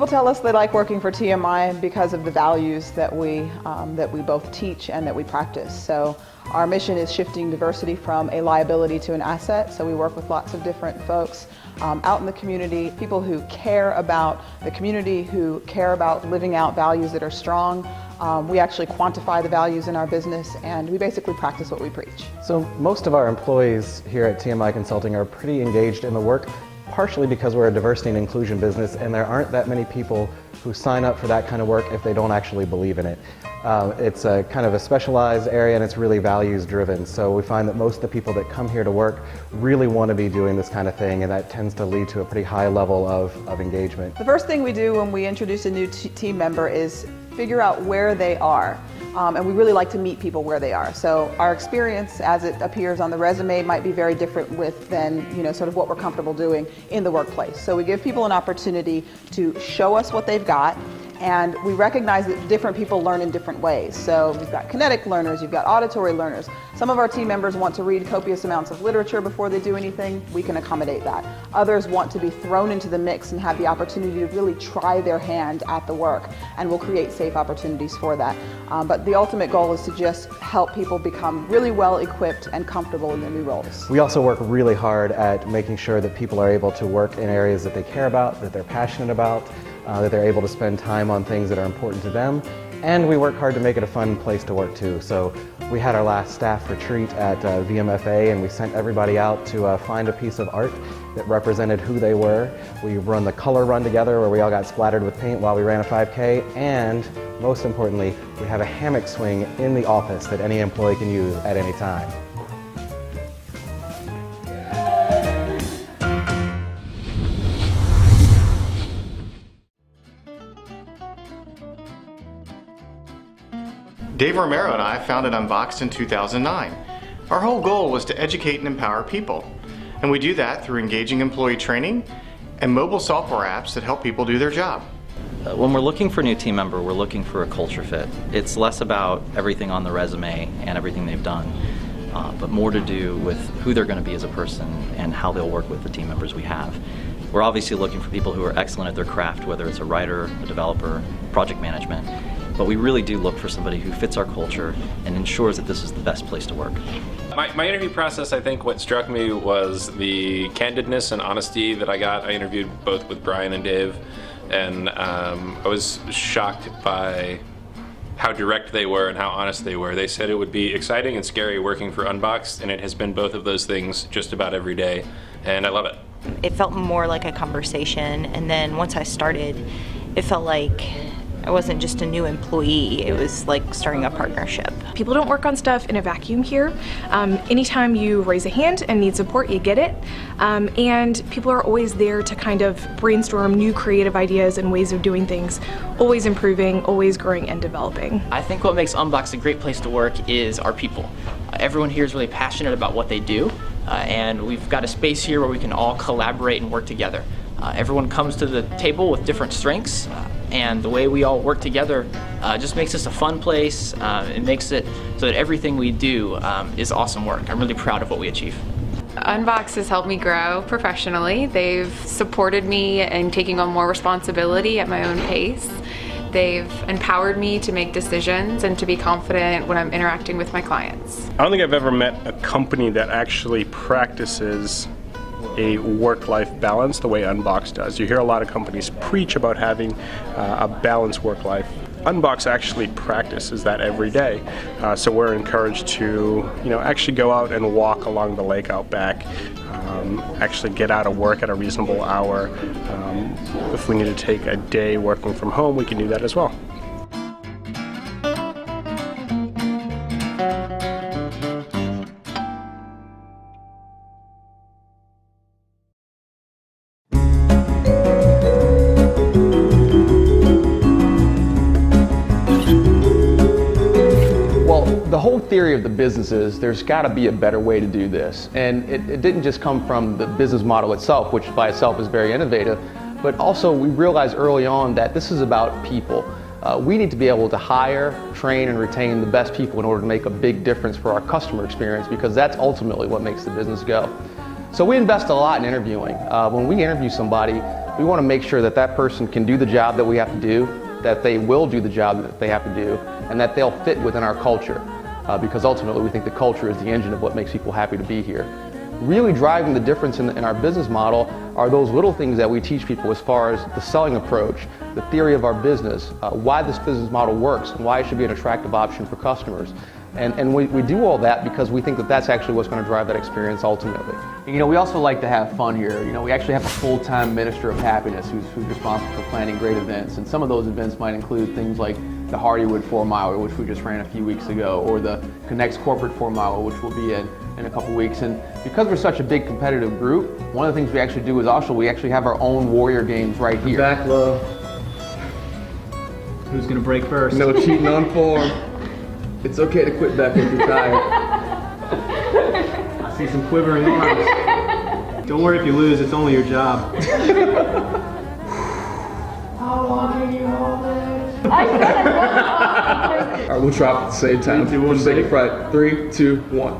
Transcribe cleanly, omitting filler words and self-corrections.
tell us they like working for TMI because of the values that we both teach and that we practice. So our mission is shifting diversity from a liability to an asset. So we work with lots of different folks out in the community, people who care about the community, who care about living out values that are strong. We actually quantify the values in our business, and we basically practice what we preach. So most of our employees here at TMI Consulting are pretty engaged in the work, partially because we're a diversity and inclusion business, and there aren't that many people who sign up for that kind of work if they don't actually believe in it. It's a kind of a specialized area, and it's really values driven. So we find that most of the people that come here to work really want to be doing this kind of thing, and that tends to lead to a pretty high level of engagement. The first thing we do when we introduce a new team member is figure out where they are. And we really like to meet people where they are. So our experience as it appears on the resume might be very different than sort of what we're comfortable doing in the workplace. So we give people an opportunity to show us what they've got, and we recognize that different people learn in different ways. So you've got kinetic learners, you've got auditory learners. Some of our team members want to read copious amounts of literature before they do anything. We can accommodate that. Others want to be thrown into the mix and have the opportunity to really try their hand at the work, and we'll create safe opportunities for that. But the ultimate goal is to just help people become really well equipped and comfortable in their new roles. We also work really hard at making sure that people are able to work in areas that they care about, that they're passionate about, that they're able to spend time on things that are important to them. And we work hard to make it a fun place to work too. So we had our last staff retreat at VMFA, and we sent everybody out to find a piece of art that represented who they were. We run the color run together where we all got splattered with paint while we ran a 5K, and most importantly, we have a hammock swing in the office that any employee can use at any time. Dave Romero and I founded Unboxed in 2009. Our whole goal was to educate and empower people. And we do that through engaging employee training and mobile software apps that help people do their job. When we're looking for a new team member, we're looking for a culture fit. It's less about everything on the resume and everything they've done, but more to do with who they're going to be as a person and how they'll work with the team members we have. We're obviously looking for people who are excellent at their craft, whether it's a writer, a developer, project management. But we really do look for somebody who fits our culture and ensures that this is the best place to work. My interview process, I think what struck me was the candidness and honesty that I got. I interviewed both with Brian and Dave, and I was shocked by how direct they were and how honest they were. They said it would be exciting and scary working for Unboxed, and it has been both of those things just about every day, and I love it. It felt more like a conversation, and then once I started, it felt like I wasn't just a new employee, it was like starting a partnership. People don't work on stuff in a vacuum here. Anytime you raise a hand and need support, you get it. And people are always there to kind of brainstorm new creative ideas and ways of doing things, always improving, always growing and developing. I think what makes Unboxed a great place to work is our people. Everyone here is really passionate about what they do, and we've got a space here where we can all collaborate and work together. Everyone comes to the table with different strengths, and the way we all work together just makes this a fun place. It makes it so that everything we do is awesome work. I'm really proud of what we achieve. Unboxed has helped me grow professionally. They've supported me in taking on more responsibility at my own pace. They've empowered me to make decisions and to be confident when I'm interacting with my clients. I don't think I've ever met a company that actually practices a work-life balance the way Unboxed does. You hear a lot of companies preach about having a balanced work life. Unboxed actually practices that every day. So we're encouraged to actually go out and walk along the lake out back, actually get out of work at a reasonable hour. If we need to take a day working from home, we can do that as well. The whole theory of the business is there's got to be a better way to do this. And it didn't just come from the business model itself, which by itself is very innovative, but also we realized early on that this is about people. We need to be able to hire, train, and retain the best people in order to make a big difference for our customer experience, because that's ultimately what makes the business go. So we invest a lot in interviewing. When we interview somebody, We want to make sure that that person can do the job that we have to do, that they will do the job that they have to do, and that they'll fit within our culture. Because ultimately we think the culture is the engine of what makes people happy to be here. Really driving the difference in our business model are those little things that we teach people as far as the selling approach, the theory of our business, why this business model works, and why it should be an attractive option for customers. And we do all that because we think that that's actually what's going to drive that experience ultimately. You know, we also like to have fun here. You know, we actually have a full-time minister of happiness who's responsible for planning great events. And some of those events might include things like the Hardywood 4 Miler, which we just ran a few weeks ago, or the Connects Corporate 4 Miler, which we'll be in a couple weeks. And because we're such a big competitive group, one of the things we actually do is also we actually have our own Warrior games right here. Back low. Who's gonna break first? No cheating on form. It's okay to quit back if you're tired. I see some quivering arms. Don't worry if you lose, it's only your job. How long can you hold it? Alright, we'll drop at the same time. 3, 2, 1, Say it right. 3, 2, 1.